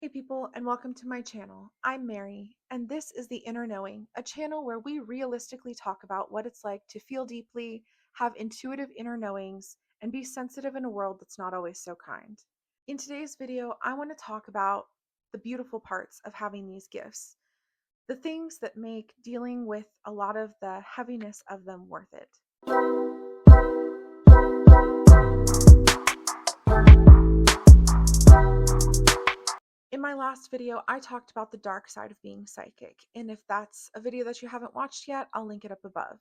Hey people, and welcome to my channel. I'm Mary, and this is The Inner Knowing, a channel where we realistically talk about what it's like to feel deeply, have intuitive inner knowings, and be sensitive in a world that's not always so kind. In today's video, I want to talk about the beautiful parts of having these gifts, the things that make dealing with a lot of the heaviness of them worth it. In my last video, I talked about the dark side of being psychic, and if that's a video that you haven't watched yet, I'll link it up above.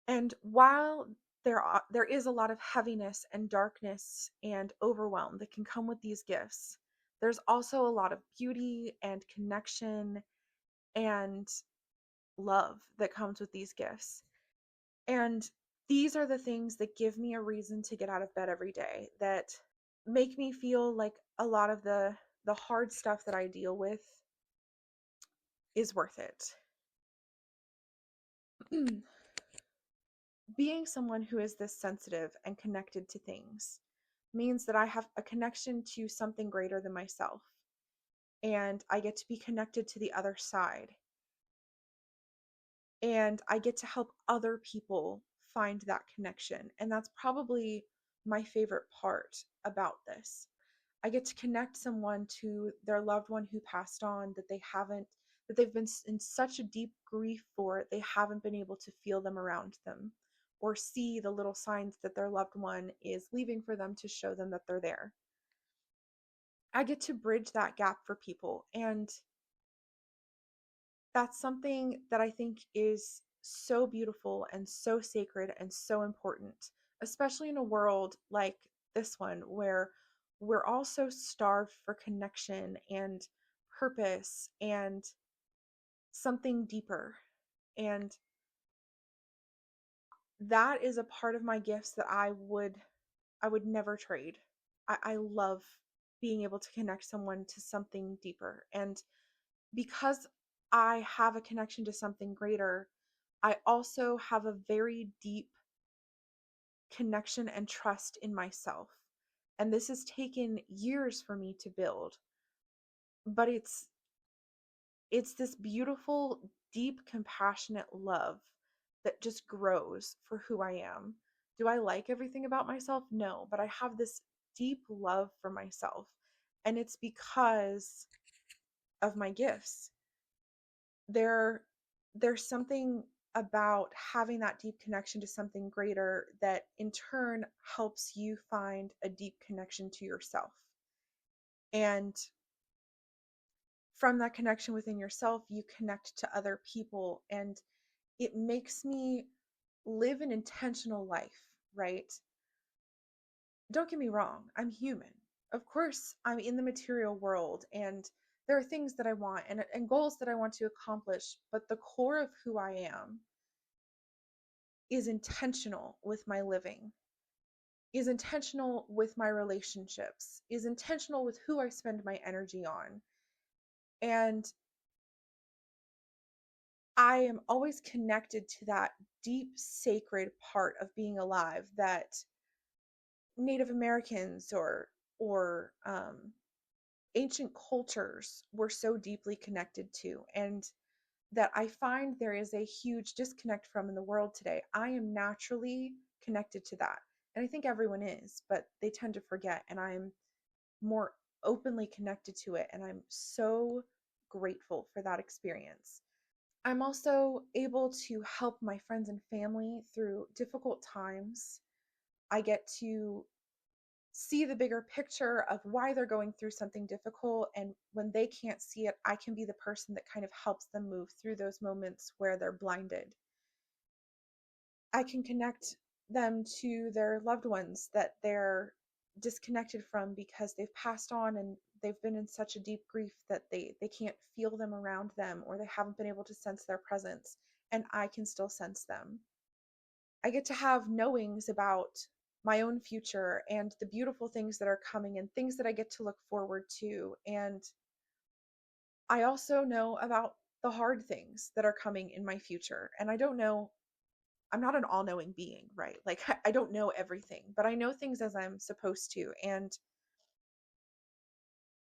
And while there is a lot of heaviness and darkness and overwhelm that can come with these gifts, there's also a lot of beauty and connection and love that comes with these gifts. And these are the things that give me a reason to get out of bed every day, that make me feel like a lot of the hard stuff that I deal with is worth it. Being someone who is this sensitive and connected to things means that I have a connection to something greater than myself, and I get to be connected to the other side, and I get to help other people find that connection. And that's probably my favorite part about this. I get to connect someone to their loved one who passed on, that they've been in such a deep grief for it, they haven't been able to feel them around them or see the little signs that their loved one is leaving for them to show them that they're there. I get to bridge that gap for people, and that's something that I think is so beautiful and so sacred and so important, especially in a world like this one where we're all so starved for connection and purpose and something deeper. And that is a part of my gifts that I would never trade. I love being able to connect someone to something deeper. And because I have a connection to something greater, I also have a very deep connection and trust in myself. And this has taken years for me to build, but it's this beautiful, deep, compassionate love that just grows for who I am. Do I like everything about myself? No, but I have this deep love for myself, and it's because of my gifts. there there's something about having that deep connection to something greater that in turn helps you find a deep connection to yourself. And from that connection within yourself, you connect to other people, and it makes me live an intentional life, right? Don't get me wrong, I'm human. Of course, I'm in the material world, and there are things that I want and goals that I want to accomplish, but the core of who I am is intentional with my living, is intentional with my relationships, is intentional with who I spend my energy on. And I am always connected to that deep, sacred part of being alive that Native Americans or ancient cultures were so deeply connected to, and that I find there is a huge disconnect from in the world today. I am naturally connected to that. And I think everyone is, but they tend to forget. And I'm more openly connected to it. And I'm so grateful for that experience. I'm also able to help my friends and family through difficult times. I get to see the bigger picture of why they're going through something difficult, and when they can't see it, I can be the person that kind of helps them move through those moments where they're blinded. I can connect them to their loved ones that they're disconnected from because they've passed on and they've been in such a deep grief that they can't feel them around them, or they haven't been able to sense their presence, and I can still sense them. I get to have knowings about my own future and the beautiful things that are coming and things that I get to look forward to. And I also know about the hard things that are coming in my future. And I don't know, I'm not an all knowing being, right? Like, I don't know everything, but I know things as I'm supposed to. And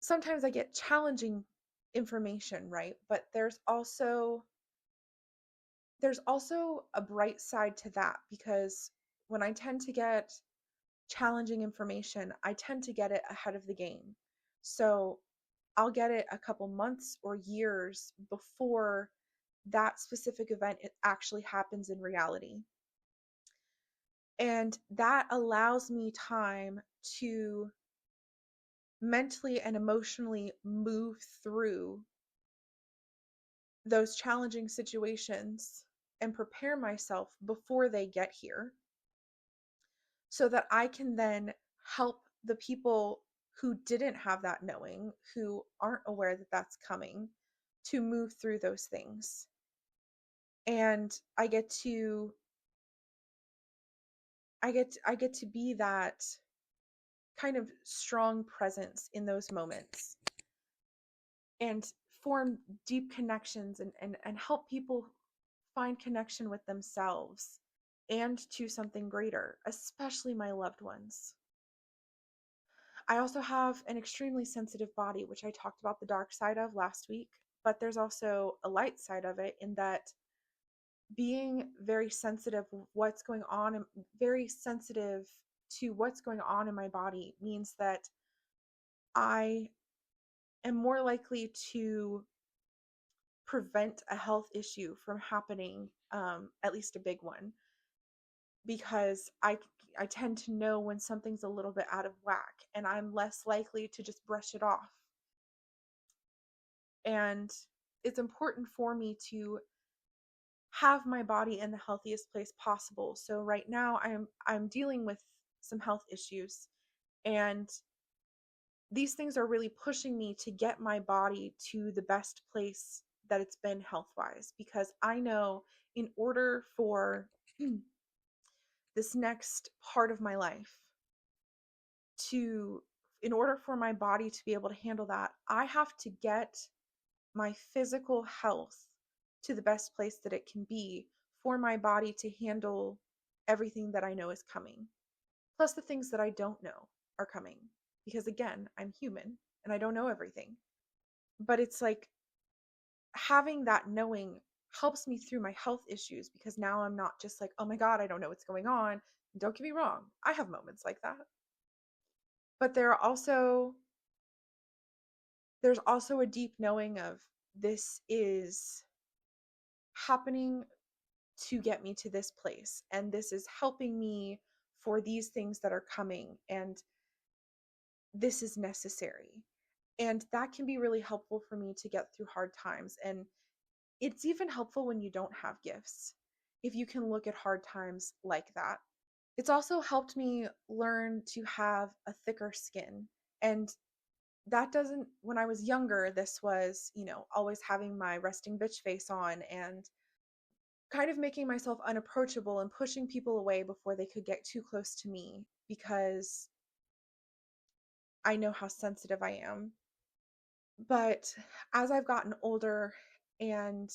sometimes I get challenging information, right? But there's also a bright side to that, because when I tend to get challenging information, I tend to get it ahead of the game. So I'll get it a couple months or years before that specific event it actually happens in reality. And that allows me time to mentally and emotionally move through those challenging situations and prepare myself before they get here, so that I can then help the people who didn't have that knowing, who aren't aware that that's coming, to move through those things. And I get to be that kind of strong presence in those moments, and form deep connections, and help people find connection with themselves and to something greater, especially my loved ones. I also have an extremely sensitive body, which I talked about the dark side of last week, but there's also a light side of it, in that being very sensitive what's going on and very sensitive to what's going on in my body means that I am more likely to prevent a health issue from happening, at least a big one, because I tend to know when something's a little bit out of whack, and I'm less likely to just brush it off. And it's important for me to have my body in the healthiest place possible. So right now I'm dealing with some health issues, and these things are really pushing me to get my body to the best place that it's been health-wise, because I know in order for this next part of my life to in order for my body to be able to handle that, I have to get my physical health to the best place that it can be for my body to handle everything that I know is coming. Plus the things that I don't know are coming. Because again, I'm human and I don't know everything. But it's like having that knowing helps me through my health issues, because now I'm not just like, oh my God, I don't know what's going on. Don't get me wrong, I have moments like that. But there's also a deep knowing of, this is happening to get me to this place, and this is helping me for these things that are coming, and this is necessary. And that can be really helpful for me to get through hard times. And it's even helpful when you don't have gifts, if you can look at hard times like that. It's also helped me learn to have a thicker skin. And that doesn't, when I was younger, this was, always having my resting bitch face on, and kind of making myself unapproachable and pushing people away before they could get too close to me, because I know how sensitive I am. But as I've gotten older and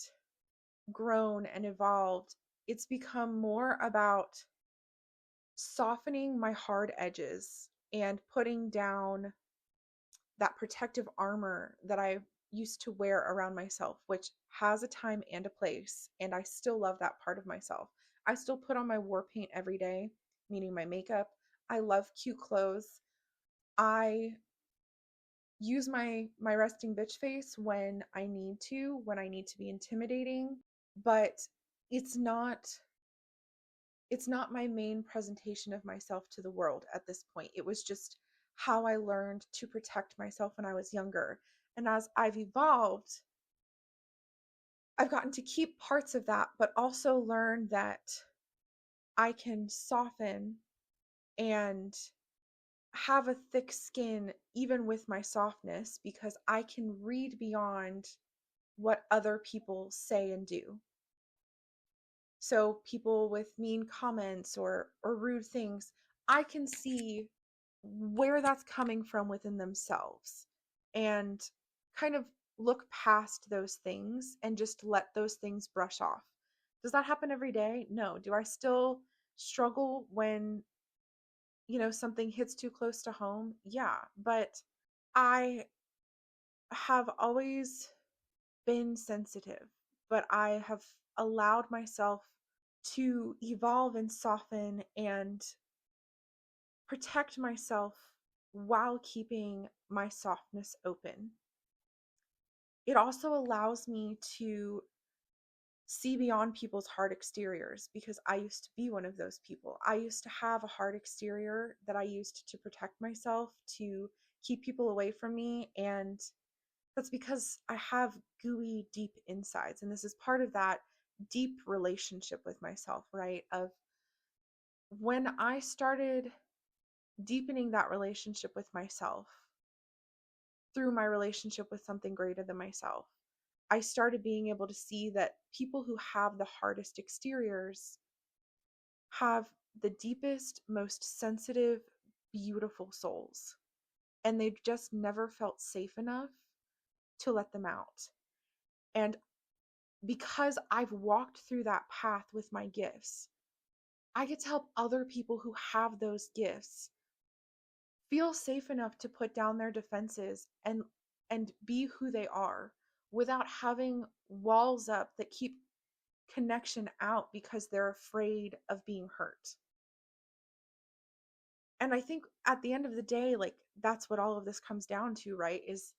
grown and evolved, it's become more about softening my hard edges and putting down that protective armor that I used to wear around myself, which has a time and a place. And I still love that part of myself. I still put on my war paint every day, meaning my makeup. I love cute clothes. I use my resting bitch face when I need to be intimidating, but it's not it's not my main presentation of myself to the world at this point. It was just how I learned to protect myself when I was younger. And as I've evolved, I've gotten to keep parts of that, but also learn that I can soften and have a thick skin even with my softness, because I can read beyond what other people say and do. So people with mean comments or rude things, I can see where that's coming from within themselves, and kind of look past those things and just let those things brush off. Does that happen every day? No. Do I still struggle when, something hits too close to home? Yeah, but I have always been sensitive, but I have allowed myself to evolve and soften and protect myself while keeping my softness open. It also allows me to see beyond people's hard exteriors because I used to be one of those people. I used to have a hard exterior that I used to protect myself, to keep people away from me. And that's because I have gooey, deep insides. And this is part of that deep relationship with myself, right? Of when I started deepening that relationship with myself through my relationship with something greater than myself, I started being able to see that people who have the hardest exteriors have the deepest, most sensitive, beautiful souls. And they've just never felt safe enough to let them out. And because I've walked through that path with my gifts, I get to help other people who have those gifts feel safe enough to put down their defenses and be who they are without having walls up that keep connection out because they're afraid of being hurt. And I think at the end of the day, like, that's what all of this comes down to, right? Is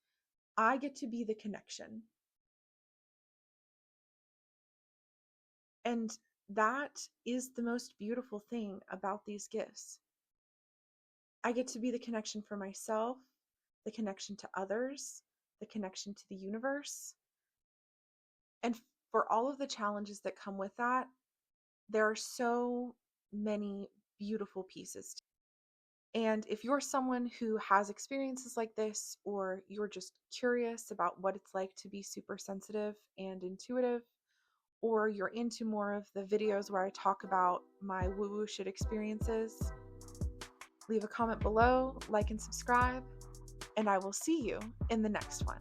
I get to be the connection. And that is the most beautiful thing about these gifts. I get to be the connection for myself, the connection to others, the connection to the universe. And for all of the challenges that come with that, there are so many beautiful pieces. And if you're someone who has experiences like this, or you're just curious about what it's like to be super sensitive and intuitive, or you're into more of the videos where I talk about my woo-woo shit experiences, leave a comment below, like and subscribe, and I will see you in the next one.